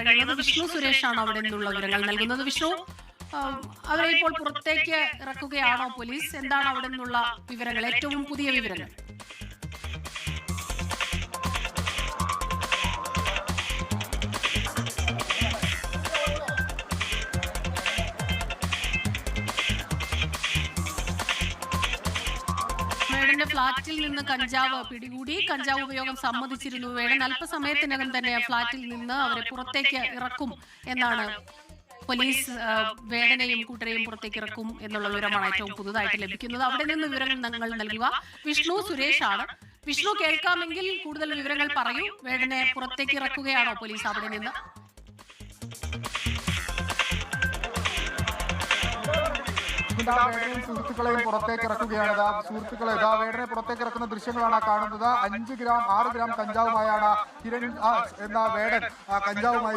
കഴിയുന്നത്. വിഷ്ണു സുരേഷാണ് അവിടെ നിന്നുള്ള വിവരങ്ങൾ നൽകുന്നത്. വിഷ്ണു, അവരെ ഇപ്പോൾ പുറത്തേക്ക് ഇറക്കുകയാണോ പോലീസ്? എന്താണ് അവിടെ നിന്നുള്ള വിവരങ്ങൾ, ഏറ്റവും പുതിയ വിവരങ്ങൾ? വേടന്റെ ഫ്ളാറ്റിൽ നിന്ന് കഞ്ചാവ് പിടികൂടി. കഞ്ചാവ് ഉപയോഗം സമ്മതിച്ചിരുന്നു വേടൻ. അല്പസമയത്തിനകം തന്നെ ഫ്ളാറ്റിൽ നിന്ന് അവരെ പുറത്തേക്ക് ഇറക്കും എന്നാണ് പോലീസ്. വേടനെയും കൂട്ടരെയും പുറത്തേക്ക് ഇറക്കും എന്നുള്ള വിവരമാണ് ഏറ്റവും പുതുതായിട്ട് ലഭിക്കുന്നത്. അവിടെ നിന്ന് വിവരങ്ങൾ ഞങ്ങൾ നൽകുക വിഷ്ണു സുരേഷാണ്. വിഷ്ണു, കേൾക്കാമെങ്കിൽ കൂടുതൽ വിവരങ്ങൾ പറയൂ. വേടനെ പുറത്തേക്ക് ഇറക്കുകയാണോ പോലീസ് അവിടെ നിന്ന്? വേടനെയും സുഹൃത്തുക്കളെയും പുറത്തേക്ക് ഇറക്കുകയാണ്. സുഹൃത്തുക്കളെ വേടനെ പുറത്തേക്ക് ഇറക്കുന്ന ദൃശ്യങ്ങളാണ് കാണുന്നത്. 6 ഗ്രാം കഞ്ചാവുമായാണ് ഹിരൺ എന്ന വേടൻ കഞ്ചാവുമായി